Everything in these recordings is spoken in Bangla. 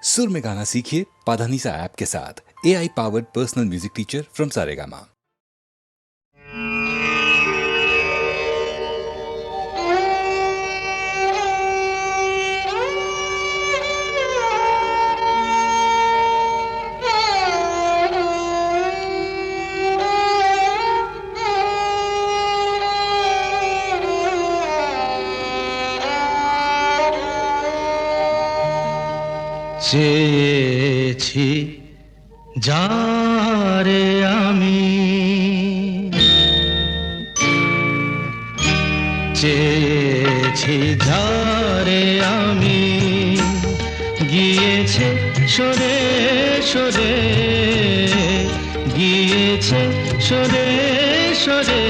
सुर में गाना सीखिए पाधानीसा ऐप के साथ। AI powered personal music teacher from Saregama. চেয়েছি যারে আমি, চেয়েছি যারে আমি, গিয়েছে সরে সরে, গিয়েছে সরে সরে,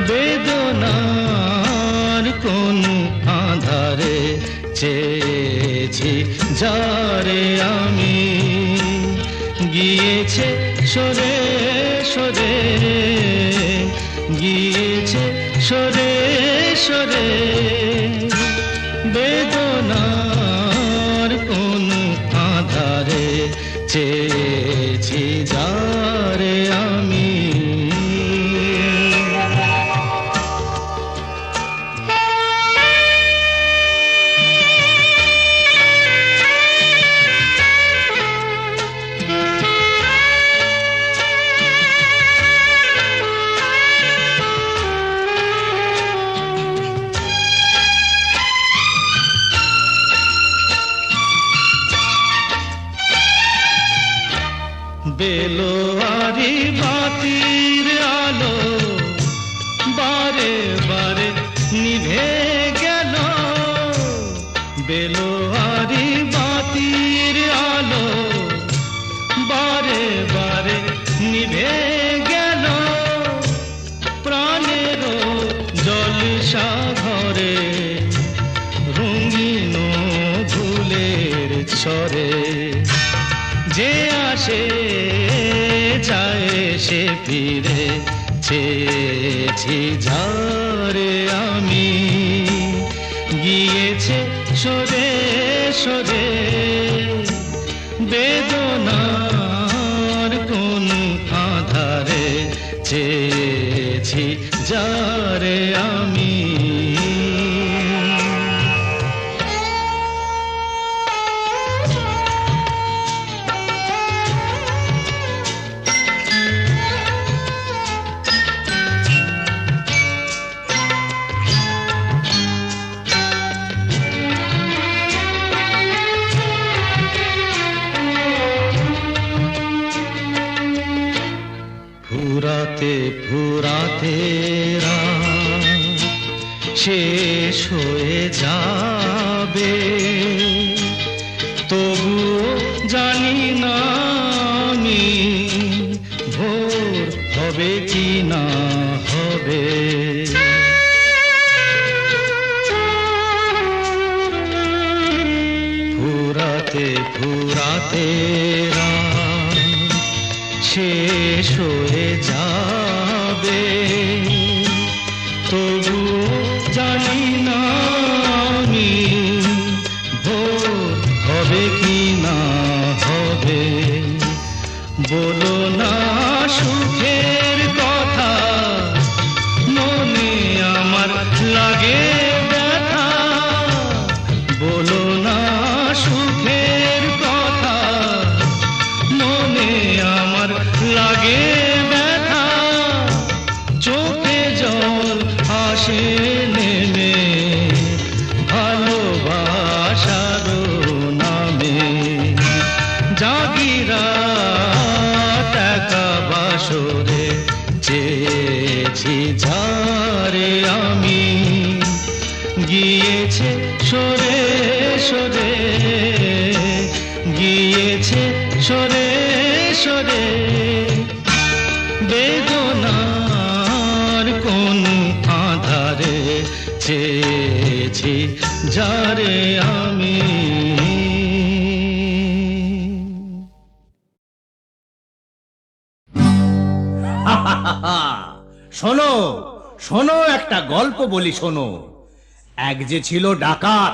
বেদনার কোন আধারে চেয়েছি যারে আমি, গিয়েছে সরে সরে, গিয়েছে সরে সরে, বেদনার কোন আধারে চেয়েছি যারে আমি। বেলোয়ারি বাতির আলো বারে বারে নিভে গেল, বেলোয়ারি বাতির আলো বারে বারে নিভে গেল, প্রাণেরও জলসা ঘরে রঙিন ফুলের ছড়ে, যে আসে যায় সে ফিরে, চেয়েছি যারে আমি, গিয়েছে সরে সরে, বেদনার কোন আধারে চেয়েছি যারে আমি। ফুরাতে ফুরাতে রাত শেষ হয়ে যাবে, তবুও জানি না আমি ভোর হবে কি না হবে। ফুরাতে ফুরাতে রাত শেষ হয়ে যাবে, তবুও জানি না আমি ভোর হবে কি না হবে। বলো না সুখের কথা, মনে আমার লাগে ব্যথা, বলো না সুখের কথা, মনে আমার লাগে ব্যথা, চোখে জল আসে নেমে ভালোবাসার নামে, জাগিরা টাকা বাসরে চেয়েছি যারে আমি, গিয়েছে সরে সরে, গিয়েছে সরে সরে, বেদনার কোন আধারে চেয়েছি যারে আমি। শোনো শোনো, একটা গল্প বলি শোনো। এক যে ছিল ডাকাত,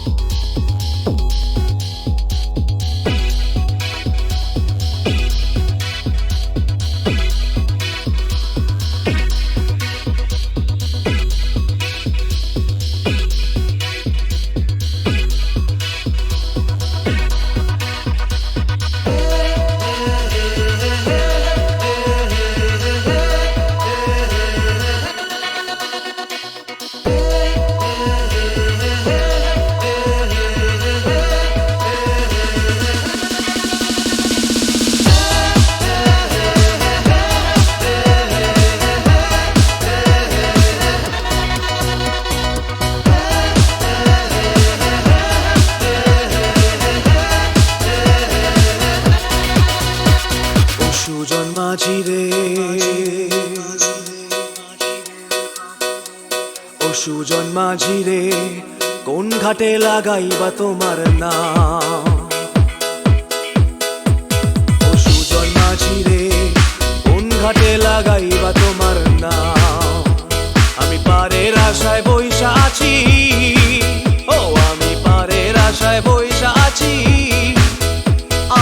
সুজন মাঝি রে কোন ঘাটে লাগাইবা তোমার নাম? ও সুজন মাঝি রে কোন ঘাটে লাগাইবা তোমার নাম? আমি পারের আশায় বইসা আছি, ও আমি পারের আশায় বইসা আছি,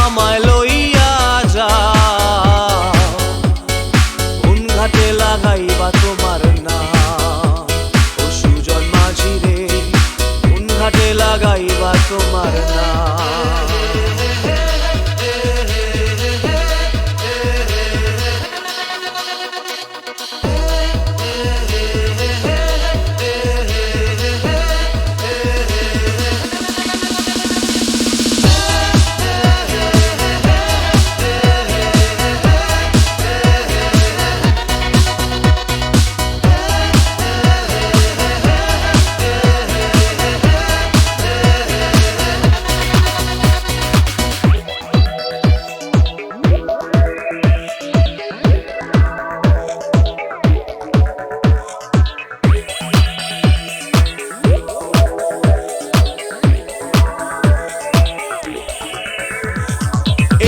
আমায় লইয়া যাও কোন ঘাটে লাগাইবা তোমার নাম? ও সুজন মাঝি রে কোন ঘাটে লাগাইবা তোমার নাম?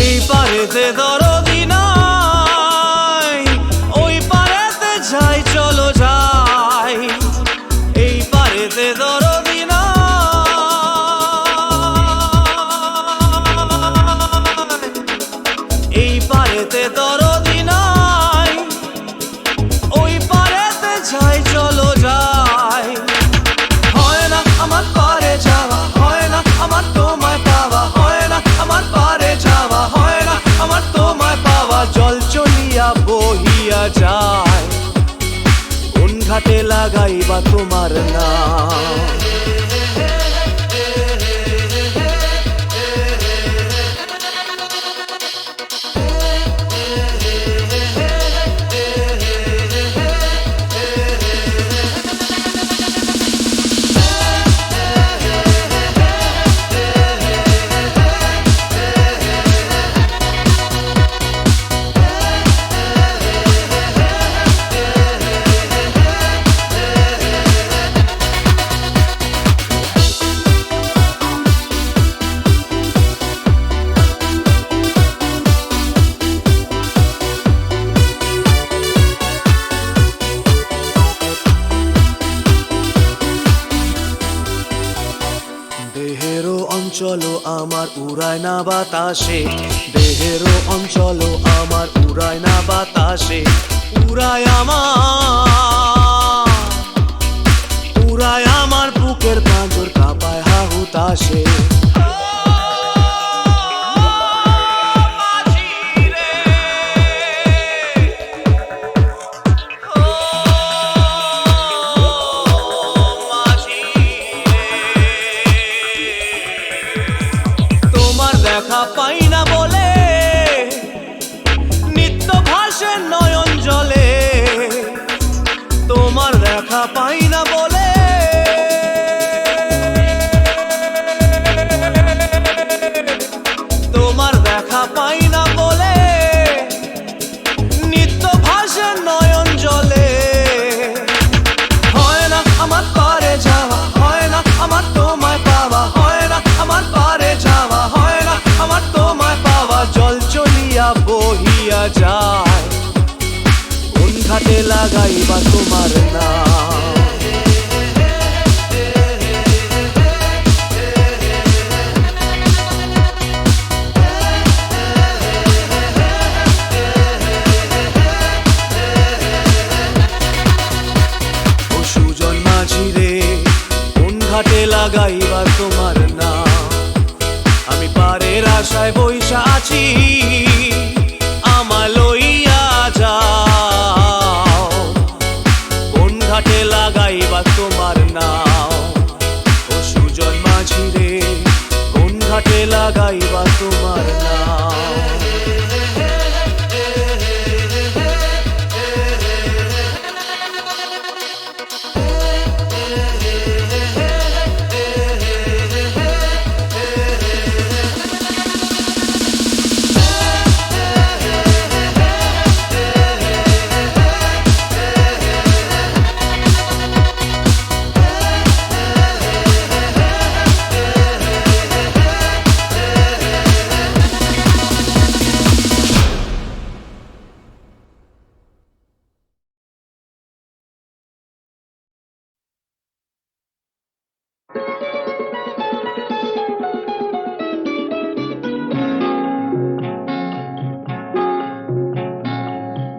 এই পারেতে দরদি নাই, ওই পারেতে যাই চলো যাই। এই পারেতে দরদি নাই, এই পারেতে দরদি নাই, ওই পারেতে যাই চলো যাই। হয় না আমার পারে যাওয়া, হয় না আমার তোমায় পাওয়া, হয় না আমার পারে যাওয়া, হয় না আমার তোমায় পাওয়া। জল চলিয়া বহিয়া যায় কোন ঘাটে লাগাইবা তোমার নাম? দেহেরও অঞ্চল আমার উড়ায় না বাতাসে, দেহেরও অঞ্চল আমার উড়ায় না বাতাসে। উড়ায় আমার বুকের পাঁজর কাঁপায় হাহুতাশে। তোমার দেখা পাই না বলে নিত্য ভাসে নয়ন জলে, তোমার দেখা পাই না বলে তোমার দেখা পাই না বলে নিত্য ভাসে নয়ন জলে। হয় না আমার পারে যাওয়া, হয় না আমার তোমায় পাওয়া, হয় না আমার পারে যাওয়া, হয় না আমার তোমায় পাওয়া। জল চলিয়া বহিয়া যায় কোন ঘাটে লাগাইবা তোমার নাম? ও সুজন মাঝি রে কোন ঘাটে লাগাইবা তোমার নাম? আমি পারের আশায় বইসা আছি, আমায় লইয়া যাও কোন ঘাটে লাগাইবা তোমার নাম? ও সুজন মাঝি রে কোন ঘাটে লাগাইবা তোমার নাম?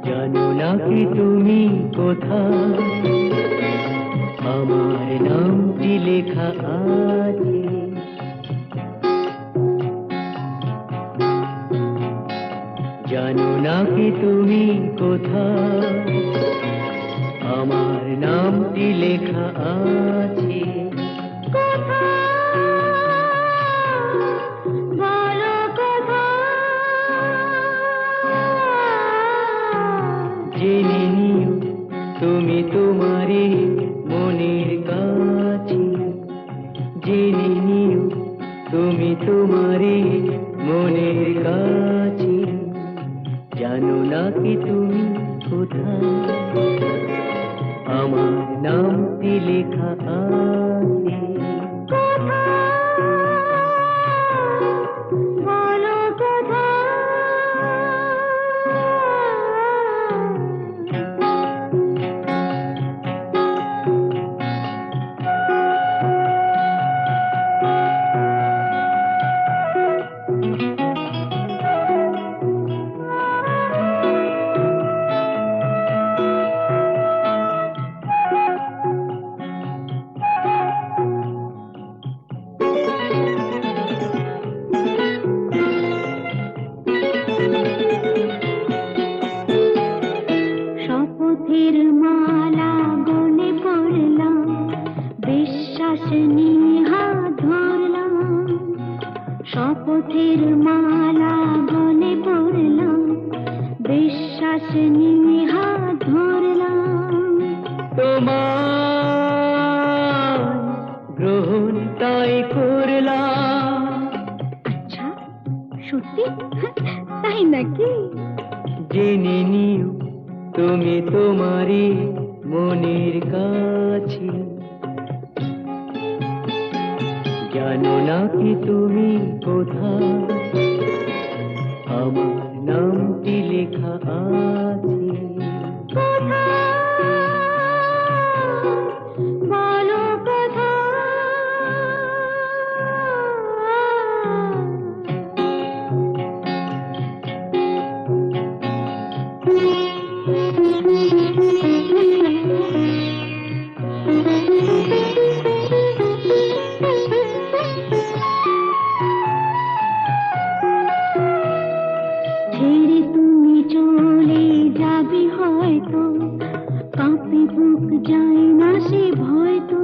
জানো না কি তুমি কোথায় আমার নামটি লেখা আছে জানো না কি তুমি কোথায় আমার নামটি লেখা আছে বলো কোথায় জেনে নিও তুমি তোমারই মনের কাছে জেনে নিও তুমি তোমারই মনের কাছে জানো না কি তুমি কোথায় আমার নামটি লেখা আছে বলো কোথায় শপথের মালা গলে পড়লাম বিশ্বাস নিয়ে হাত ধরলাম শপথের মালা গলে পড়লাম বিশ্বাস নিয়ে হাত ধরলাম তোমার গ্রহণ তাই করলাম আচ্ছা সত্যি তাই নাকি জেনে নিও তুমি তোমারই মনের কাছে জানো না কি তুমি কোথায় আমার নামটি লেখা আছে বলো কোথায় ছেড়ে তুমি চলে যাবে হয়তো কাঁপে বুক যায় না সে ভয় তো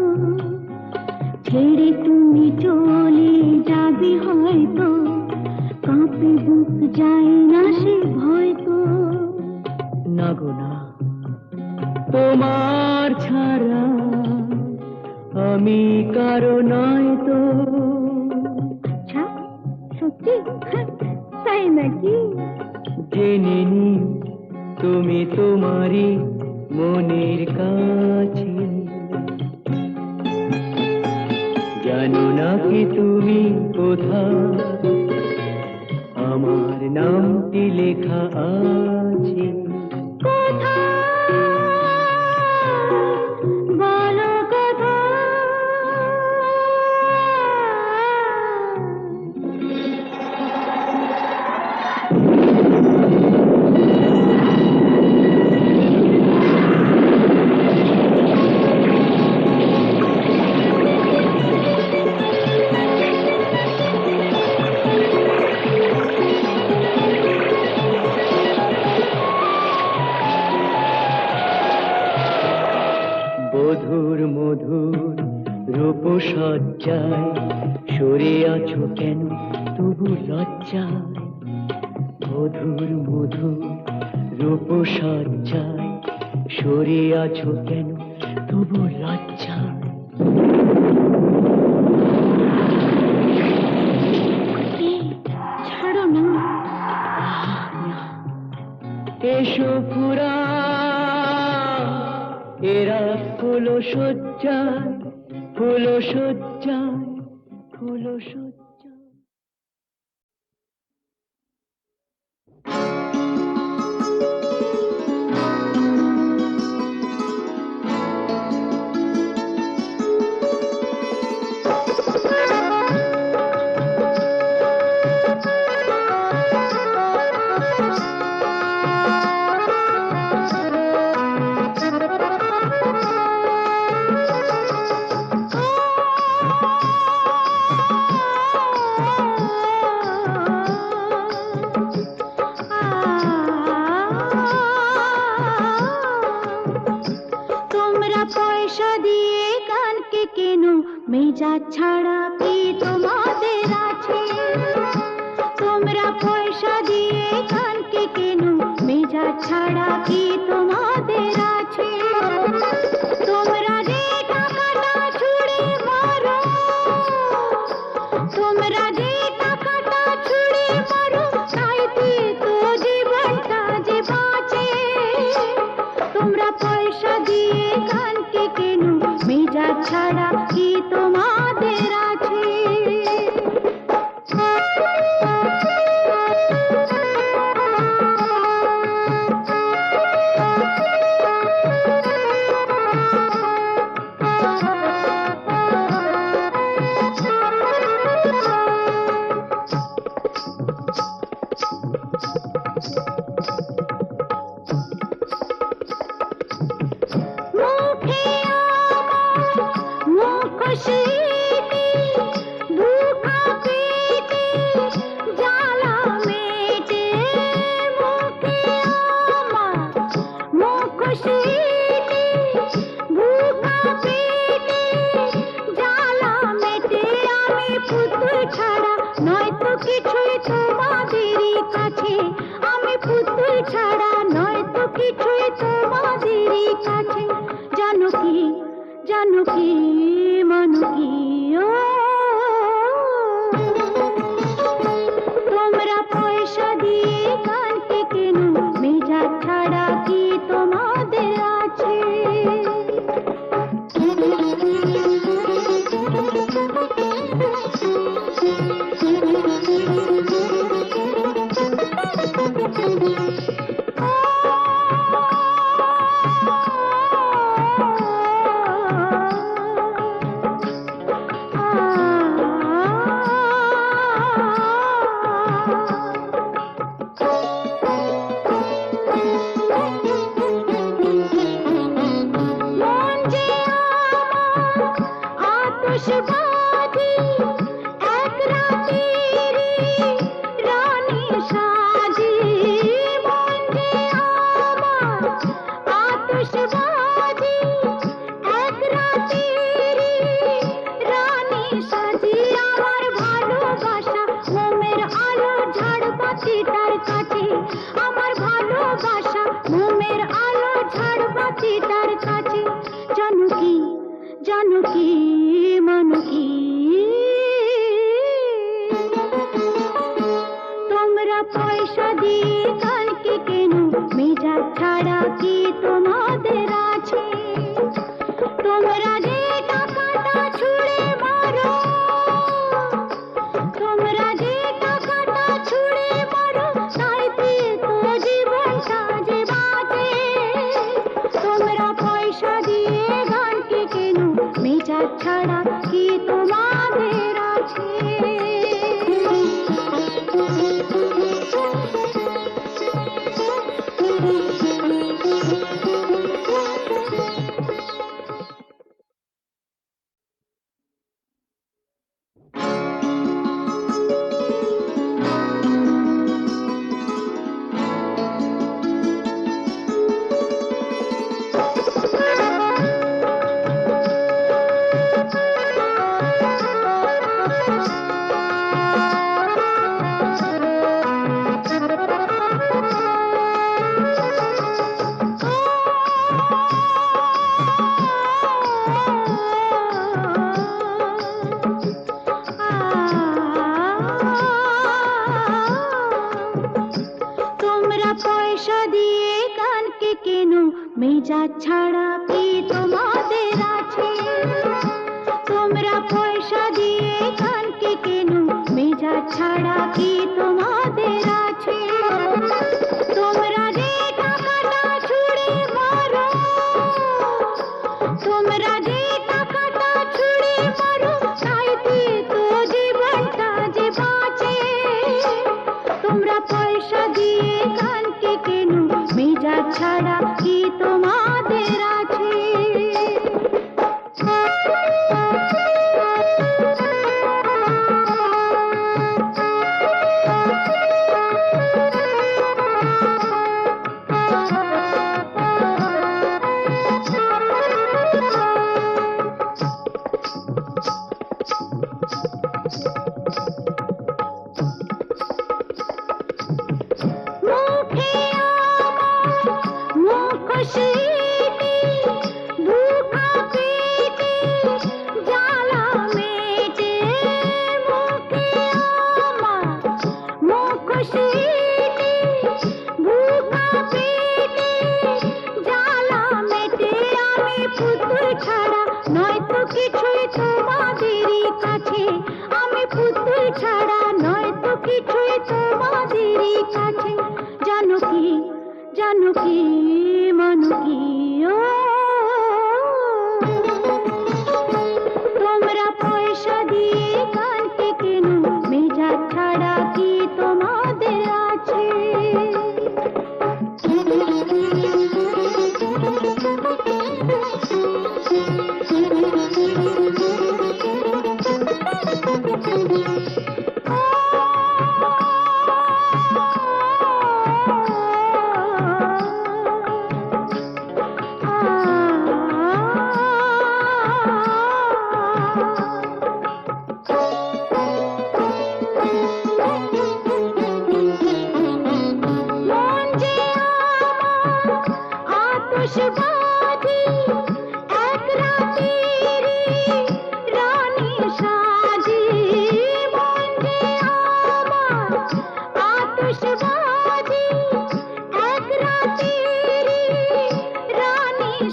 ছেড়ে তুমি চলে যাবে হয়তো কাঁপে বুক যায় না সে ভয় তো না গো না তোমার ছাড়া আমি কারো নয় তো আচ্ছা সত্যি তাই নাকি জেনে নিও তুমি তোমারই মনের কাছে জানো না কি তুমি কোথায় আমার নামটি লেখা আছে বলো কোথায় মধুর মধুর রূপসজ্জায় সরে আছো কেন তবু লজ্জায় মধুর মধুর রূপসজ্জায় সরে আছো কেন তবু লজ্জায় ছাড়ো না এসো পুরা এরা ফুলো সজ্জায় ফুলো সজ্জায় ফুলো সজ্জায় মেজাজ ছাড়া কি তোমাদের আছে? তোমরা পয়সা দিয়ে গানকে কেন? মেজাজ ছাড়া কি তোমাদের আছে? তোমরা যে টাকাটা ছুঁড়ে মারো, তোমরা যে টাকাটা ছুঁড়ে মারো, তাইতে তো জীবনটা যে বাঁচে। তোমরা পয়সা দিয়ে গানকে কেন? মেজাজ ছাড়া কি তোমাদের আছে? মুখে আমার মুখশ্রীতে, দুঃখা পেটে জ্বালা মেটে। মুখে আমার মুখশ্রীতে, দুঃখা পেটে জ্বালা মেটে। আমি পুতুল ছাড়া নয়তো কিছুই তোমাদেরই কাছে। আমি পুতুল ছাড়া নয়তো কিছুই তোমাদেরই কাছে। জানো কি, জানো কি, মানো কি, ও তোমরা পয়সা দিয়ে গানকে কেন? মেজাজ ছাড়া কি তোমাদের আছে? মন যে আমার আতশবাজি, এক রাতেরই রানী সাজি। মন যে আমার আতশবাজি, এক রাতেরই রানী সাজি। আমার ভালোবাসা মোমের আলো ঝাড়বাতিটার কাছে। আমার ভালোবাসা মোমের আলো ঝাড়বাতিটার কাছে। জানো কি, জানো কি, মানো কি, তোমরা পয়সা দিয়ে গানকে কেন? মেজাজ ছাড়া কি তোমাদের আছে? তোমরা যে টাকাটা ছুঁড়ে মারো, তোমরা যে টাকাটা ছুঁড়ে মারো, তাইতে তো জীবনটা যে বাঁচে। তোমরা পয়সা দিয়ে গানকে কেন? মেজাজ ছাড়া কি তোমাদের আছে? তোমরা পয়সা দিয়ে গানকে কেন? মেজাজ ছাড়া কি তোমাদের আছে? তোমরা পয়সা দিয়ে গানকে কেন? মেজাজ ছাড়া কি তোমাদের আছে? তোমরা যে টাকাটা ছুঁড়ে মারো, তোমরা যে টাকাটা ছুঁড়ে মারো, তাইতে তো জীবনটা যে বাঁচে। তোমরা পয়সা দিয়ে গানকে কেন? মেজাজ ছাড়া কি তোমাদের আছে?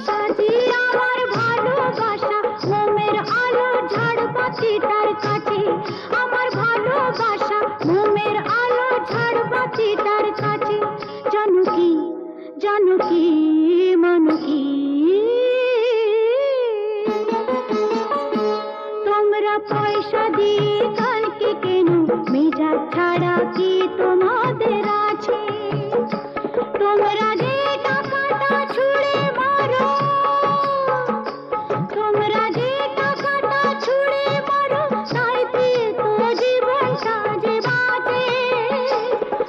সাজি আমার ভালোবাসা মোমের আলো ঝাড়বাতিটার কাছে আমার ভালোবাসা মোমের আলো ঝাড়বাতিটার কাছে জানো কি মনো কি তোমরা পয়সা দিয়ে কালকে কেন মেজাজ ছাড়া কি তোমাদের আছে তোমরা যে টাকাটা ছুঁড়ে মারো তোমরা যে টাকাটা ছুঁড়ে মারো তাইতে তো জীবনটা যে বাঁচে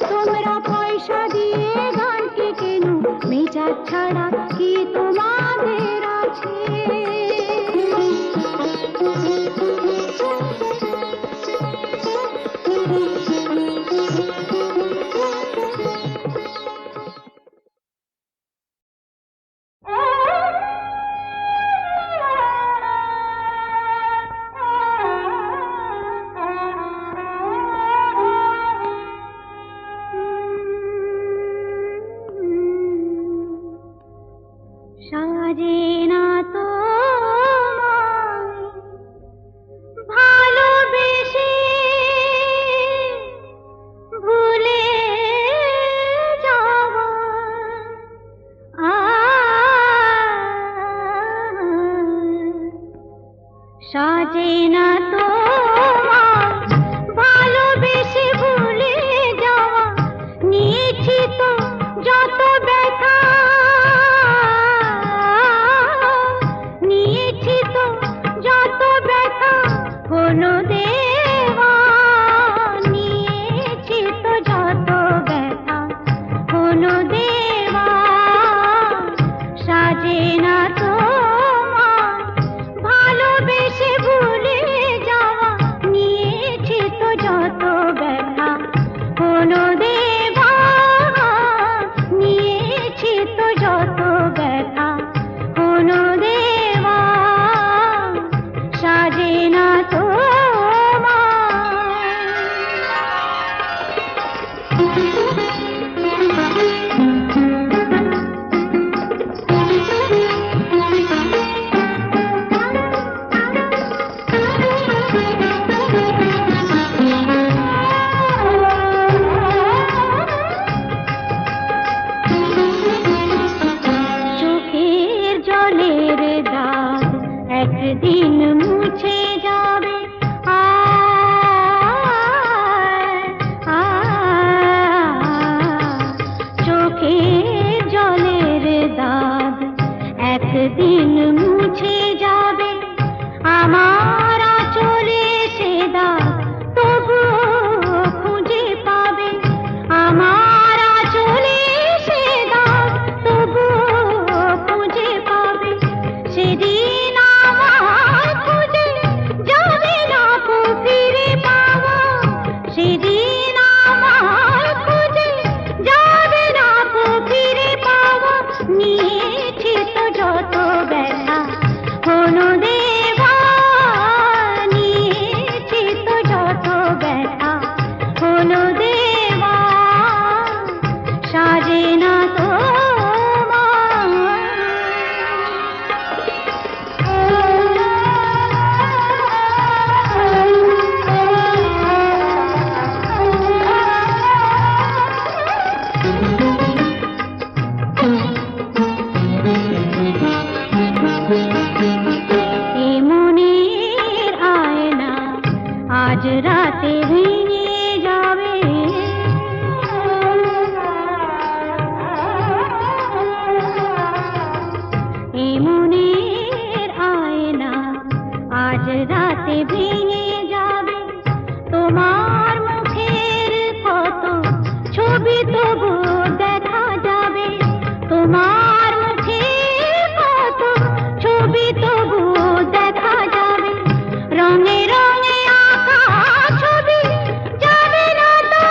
তোমরা পয়সা দিয়ে গানকে কেন মেজাজ ছাড়া কি তোমাদের আছে সাজে না তোমায় ভালোবেসে ভুলে যাওয়া সাজে না তোমায় ভালোবেসে ভুলে যাওয়া নিয়েছি তো যত ব্যথা নিয়েছি তো যত ব্যথা হলো দেওয়া নিয়েছি তো যত ব্যথা হলো দেওয়া সাজে না তোমায় ভালোবেসে ভুলে যাওয়া নিয়েছি তো যত ব্যথা হলো দেওয়া নিয়েছি তো যত ব্যথা হলো দেওয়া সাজে না চোখের জলের দাগ একদিন মুছে যাবে চোখের জলের দাগ একদিন মুছে যাবে আমার আঁচলে সে দাগ তবুও খুঁজে পাবে আমার আঁচলে সে দাগ তবুও খুঁজে পাবে সেদিন আমার খুঁজে যাবে না কো ফিরে পাওয়া সেদিন আমার খুঁজে যাবে না কো ফিরে পাওয়া নিয়েছি তো যত ব্যথা হলো দেওয়া নিয়েছি তো যত ব্যথা হলো দেওয়া সাজে না এ মনের আয়না আজ রাতে ভেঙে যাবে এ মনের আয়না আজ রাতে ভেঙে যাবে তোমার মুখের কত ছবি তবু দেখা যাবে তোমার মুখের কত ছবি তবু দেখা যাবে রঙে রঙে আঁকা ছবি যাবে না তো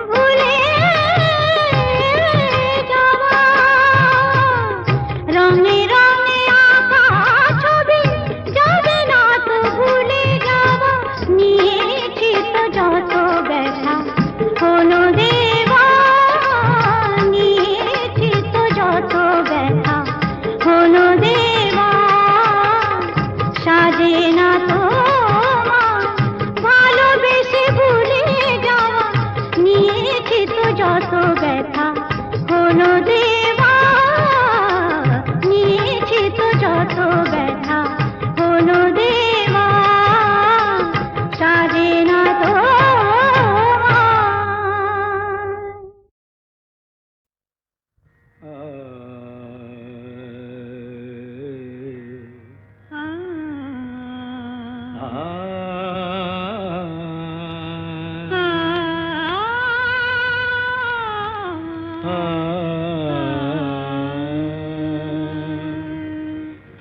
ভুলে যাওয়া রঙে রঙে আঁকা ছবি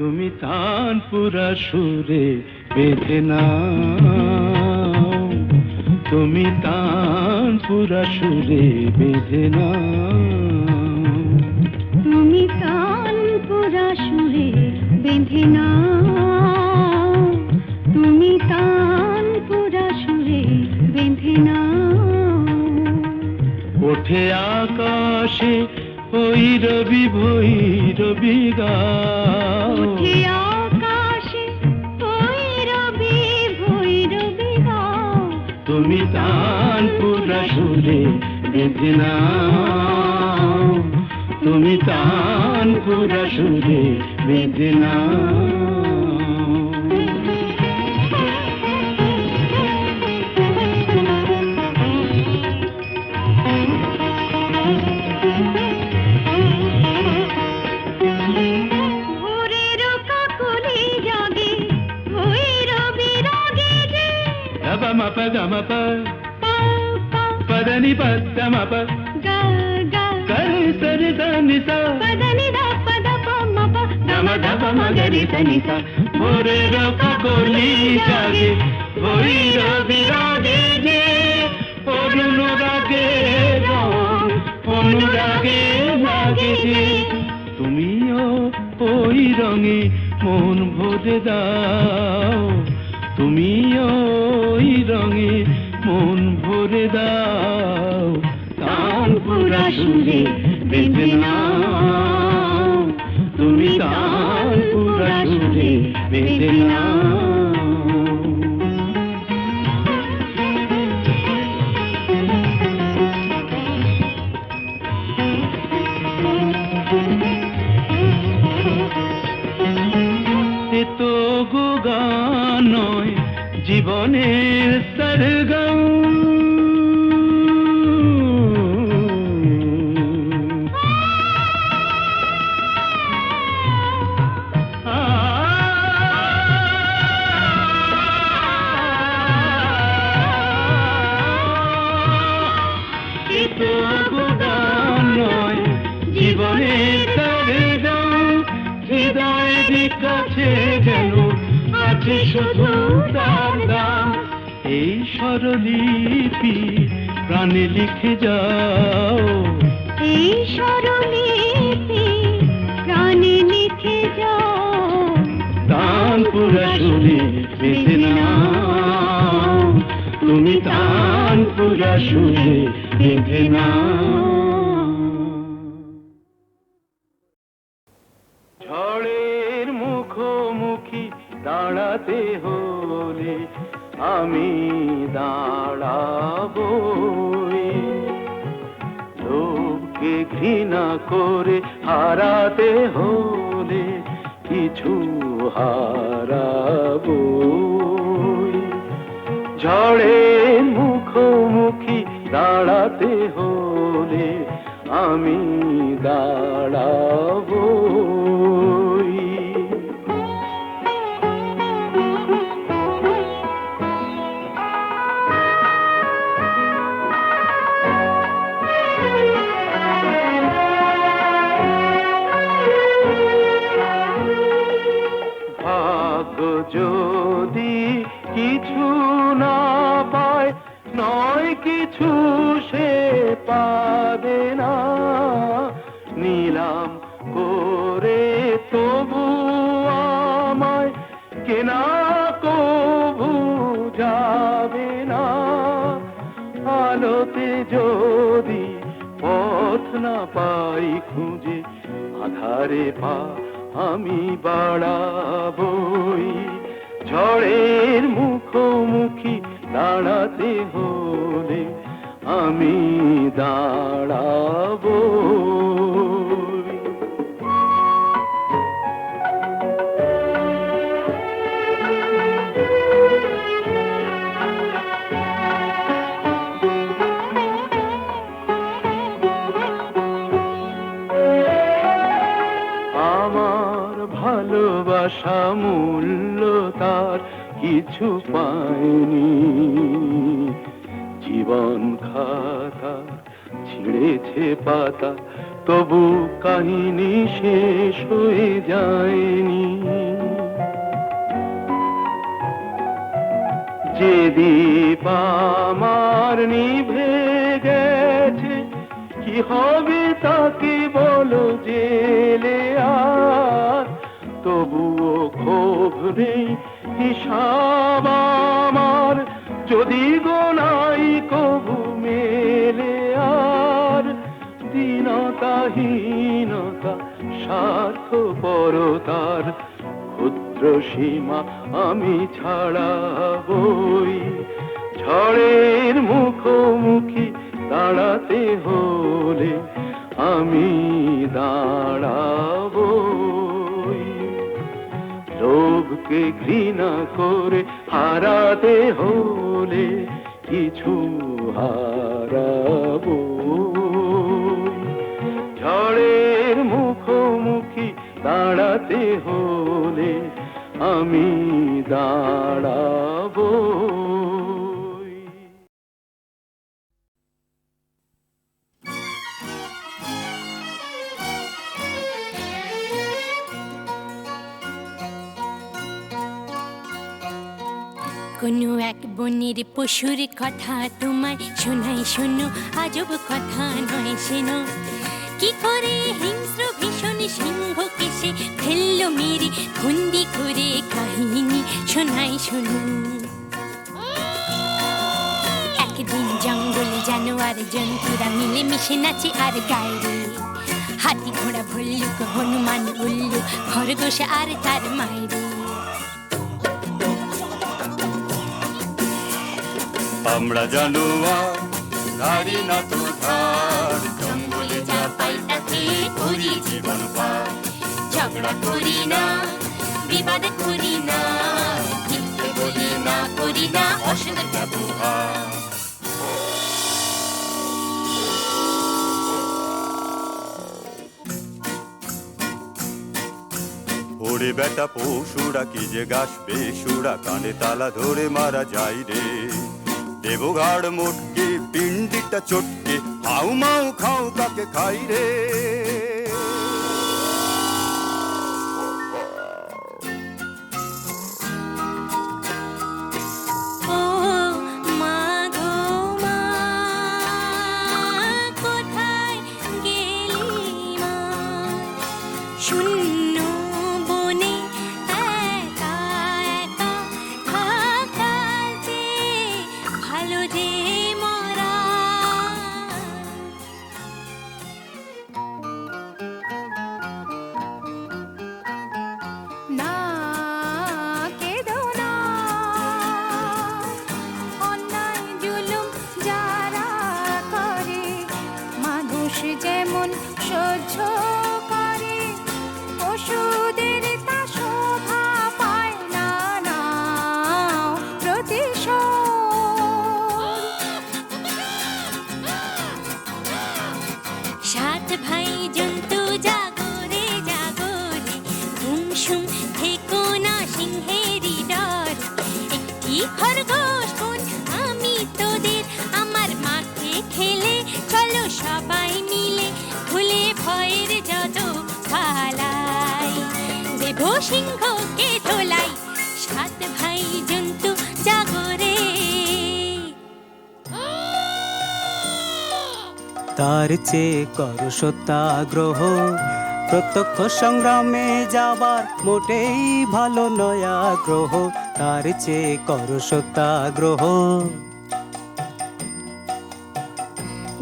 তুমি তানপুরা সুরে বেঁধে নাও, তুমি তানপুরা সুরে বেঁধে নাও। তুমি তানপুরা সুরে বেঁধে নাও, তুমি তানপুরা সুরে বেঁধে নাও। ওঠে আকাশে ভৈরবী ভৈরবী গাও, ওঠে আকাশে ভৈরবী ভৈরবী গাও। তুমি তানপুরা সুরে বেঁধে নাও, তুমি তানপুরা সুরে বেঁধে নাও। ভোরের কাকলি জাগে ভৈরবী রাগে যে, Gama mapa gama pa, পা পা padani pada mapa, গা গা kari sari sani sa, পদনি দা পদ প ম প gama gama magari sani sa. Bhorer kakoli jage, bhoirabi rage je, অনুরাগে রং, অনুরাগে লাগে যে। তুমিও ওই রঙে মন ভরে দাও, তুমিও ওই রঙে মন ভরে দাও। তানপুরা সুরে বেঁধে নাও, তুমি তানপুরা সুরে বেঁধে নাও। এ তো গো গান নয়, জীবনের সরগম। এ তো গো গান নয়, জীবনের সরগম। হৃদয়ের কাছে যেন আছে শুধু তার দাম। এই স্বরলিপি প্রাণে লিখে যাও, এই স্বরলিপি প্রাণে লিখে যাও। তানপুরা সুরে বেঁধে নাও, তুমি তানপুরা সুরে বেঁধে নাও। ঝড়ের মুখোমুখি দাঁড়াতে হলে আমি দাঁড়াবো, লোককে ঘৃণা করে হারাতে হলে কিছু হারাবো। ঝড়ের মুখোমুখি দাঁড়াতে হলে আমি দাঁড়াবো। ভাগ্য যদি কিছু না পায়, নয় কিছু সে পাবে না। নিলাম করে তবু আমায় কেনা কবু যাবে না। আলোতে যদি পথ না পাই খুঁজে, আধারে পা আমি বাড়াবই। ঝড়ের মুখোমুখি দাঁড়াতে হলে আমি দাঁড়াবো। আমার ভালোবাসা মূল্য তার কিছু পায়নি। জীবন খাতা ছিঁড়েছে পাতা, তবু কাহিনী শেষ হয়ে যায়নি। যে দীপ আমার নিভে গেছে, কি হবে তাকে বলো জেলে আর, তবুও ক্ষোভ নেই হিসাব আমার, যদি গোনাই কবু মেলে আর, দীনতাহীনতা স্বার্থপরতার ক্ষুদ্র সীমা আমি ছাড়াবই, ঝড়ের মুখোমুখি দাঁড়াতে হলে আমি দাঁড়াবই, লোভকে ঘৃণা করে হারাতে হলে কিছু হারাবো, ঝড়ের মুখোমুখি দাঁড়াতে হলে আমি দাঁড়াবো। কোনো এক বনের পশুর কথা তোমায় শোনাই, শোনো আজব কথা নয় শোনো। কি করে হিংস্র ভীষণ সিংহকে সে ফেললো মেরে বন্দি করে, কাহিনী শোনাই শোনো। একদিন জঙ্গলে জানোয়ার জন্তুরা মিলে মিশে নাচে আর গায়ে, হাতি ঘোড়া ভল্লুক হনুমান উল্লু খরগোশ আর তার মায়ের। আমরা জানোয়ার ধারি না তো ধার, জঙ্গলে যা পাই তাকে করি জীবন পার। ঝগড়া করি না, বিবাদ করি না, মিথ্যে বলি না, করি না অসৎ ব্যবহার। ওরে বেটা পশুরা কি যে গাছ বেসুরা, কানে তালা ধরে মারা যায় রে। দেবঘাড় মোটকে পিণ্ডিটা চটকে হাউ মাউ খাও কাকে খাই রে। ও মা গো মা, কোথায় গেলি মা? শূন্য বনে একা একা থাকা যে ভালো যে মরা। না কেঁদো না, অন্যায় জুলুম যারা করে, মানুষ যেমন সহ্য করে, পশুদের তা শোভা পায় না। নাও প্রতিশোধ। সাত ভাই জন্তু জাগরে জাগরে, ঘুমসুম থেকো না সিংহেরই ডর। একটি খরগোশ বোন আমি তোদের, আমার মাকে খেলে চলো সবাই মিলে, ভুলে ভয়ের যত পালাই, দেব সিংহকে তোলাই। সাত ভাই জন্তু জাগরে। তার চেয়ে কর সত্যাগ্রহ, প্রত্যক্ষ সংগ্রামে যাবার মোটেই ভালো নয় আগ্রহ। তার চেয়ে কর সত্যাগ্রহ।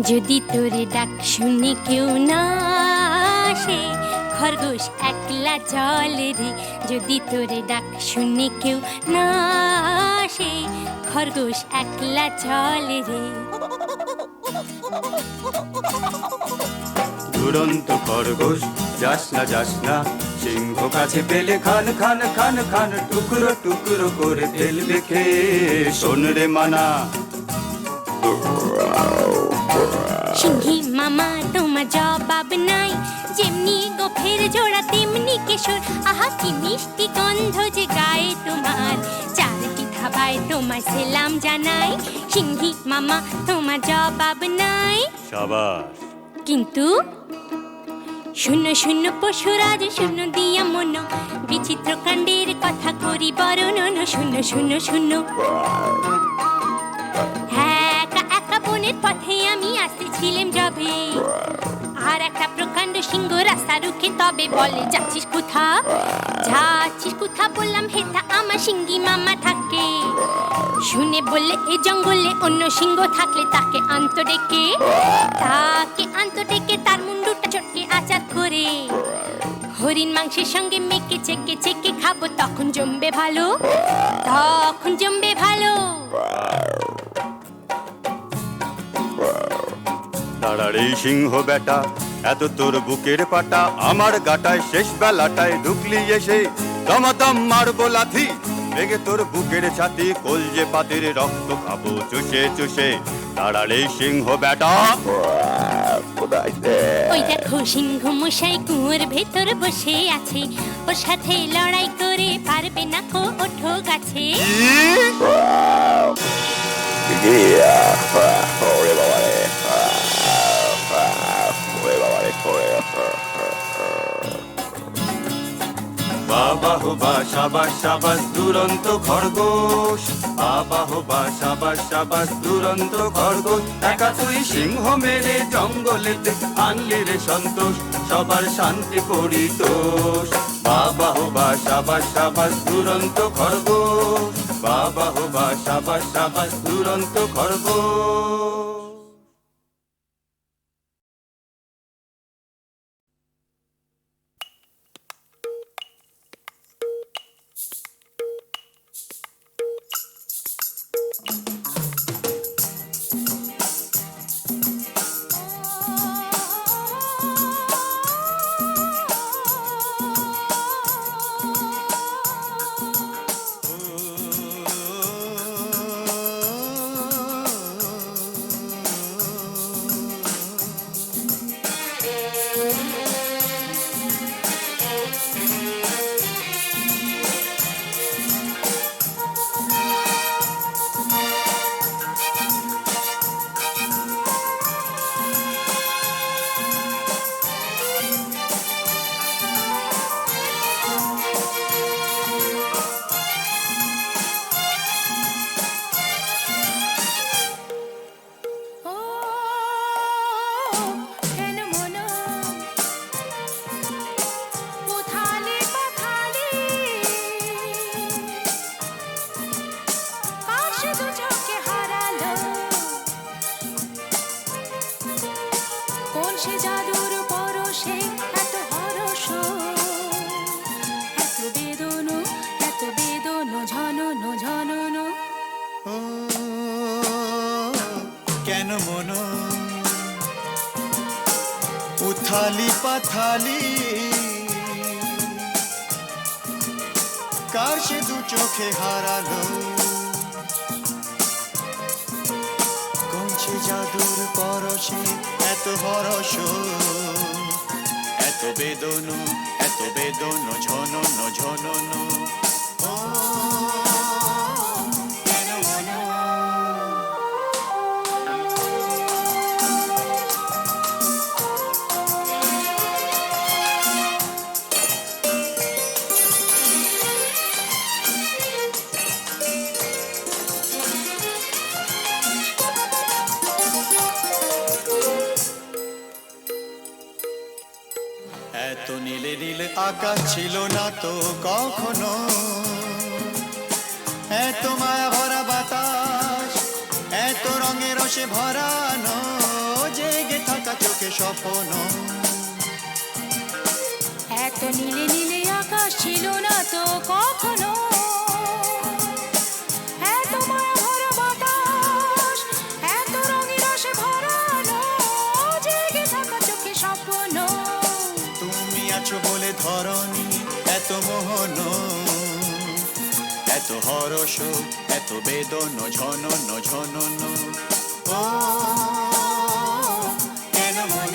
যদি তোর ডাক শুনে কেউ না আসে, খরগোশ একলা চলে রে। যদি তোর ডাক শুনে কেউ না আসে, খরগোশ একলা চলে রে। দুরন্ত খরগোশ যাস না, সিংহ কাছে পেলে খান খান খান খান, টুকরো টুকরো করে ফেলবে খেয়ে, শোন রে মানা। সিংহী মামা তোমার জবাব নাই, যেমনি গোফের জোড়া তেমনি কেশর। আহা কি মিষ্টি গন্ধ যে গায়ে তোমার, চারটি ধাবায় তোমার সেলাম জানাই। সিংহী মামা তোমার জবাব নাই। সাবাস। কিন্তু শূন্য শূন্য পশুরাজ শূন্য দিয়া মন, বিচ বিচিত্র কাণ্ডের কথা করি বর্ণন, শূন্য শূন্য শূন্য। হ্যাঁ, একা একা বনের পথে আমি আসতেছিলাম যাবে, আর একটা প্রকাণ্ড সিংহ রাস্তা রুখে তবে বলে, যাচ্ছিস কোথা? যাচ্ছিস কোথা বললাম, হেথা আমার সিংহী মামা থাকে। শুনে বললে, এ জঙ্গলে অন্য সিংহ থাকলে তাকে আন্ত ডেকে, তার মুন্ডুটা চটকে আচার করে হরিণ মাংসের সঙ্গে মেখে চেকে চেকে খাবো, তখন জমবে ভালো, তখন জমবে ভালো। দাঁড়ারে সিংহ বেটা, এত তোর বুকের পাটা, আমার গাটায় শেষ বেলাটায় ঢুকলি এসে, দমাদম মারবো লাথি, লেগে তোর বুকের ছাতি, কলজে পাতির রক্ত খাবো চুষে চুষে। দাঁড়ারে সিংহ বেটা, ওই দেখো সিংহ মশাই কুয়োর ভেতর বসে আছে, ওর সাথে লড়াই করে পারবে না কো, ওঠো গাছে। বাবা হো বা সাবাস সাবাস দুরন্ত খরগোশ, বাবা হো বা সাবাস সাবাস দুরন্ত খরগোশ। একা তুই সিংহ মেরে জঙ্গলেতে আনলি রে সন্তোষ, সবার শান্তি পরিতোষ। বাবা হো বা সাবাস সাবাস দুরন্ত খরগোশ, বাবা হো বা সাবাস সাবাস দুরন্ত খরগোশ। কেন মন উথালি পাথালি, কার সে দু চোখে হারালো, কোন সে জাদুর পরশে এত হরস, এত বেদন ঝনন ঝনন। এত নীলে নীল আকাশ ছিল না তো কখনো, এত মায়া ভরা বাতাস, এত রঙে রসে ভরানো, জেগে থাকা চোখে স্বপ্ন। এত নীলে নীলে আকাশ ছিল না তো কখনো, এত মায়া ভরা বাতাস, এত রঙে রসে ভরানো, জেগে থাকা চোখে স্বপ্ন। তুমি আছো বলে ধরণী এত মোহন, এত হরস, এত বেদন ঝনন ঝনন। ও কেন মন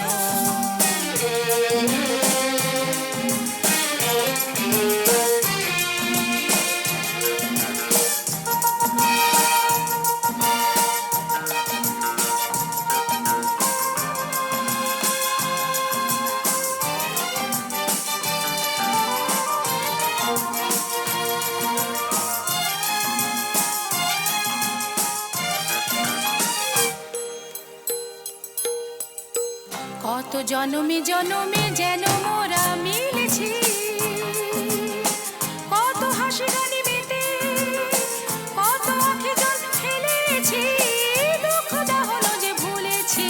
জনমে জনমে যেন মোরা মিলেছি, কত হাসি গানে মেতে, কত আঁখি জল ফেলেছি, দুঃখ দাহন যে ভুলেছি।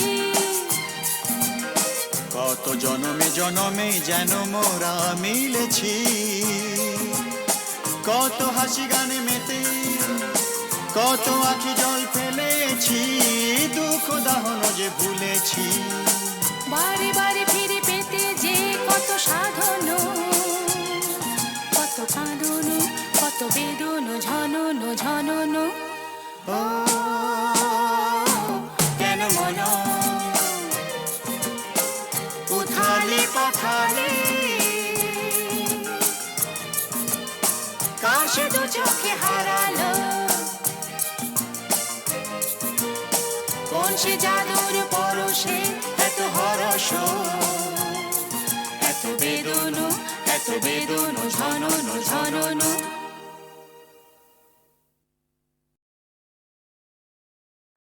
কত জনমে জনমে যেন মোরা মিলেছি, কত হাসি গানে মেতে, কত আঁখি জল ফেলেছি, দুঃখ দাহন যে ভুলেছি। বারে বারে ফিরে পেতে যে কত সাধন, কত কাঁদন, কত বেদন, ঝনন ঝনন। ও কেন মন উথালে পাথালে, কাশে দু চোখে হারালো, কোন সে জাদুর পরশে এত হরস, এত বেদন, এত বেদন, ঝনন ঝনন।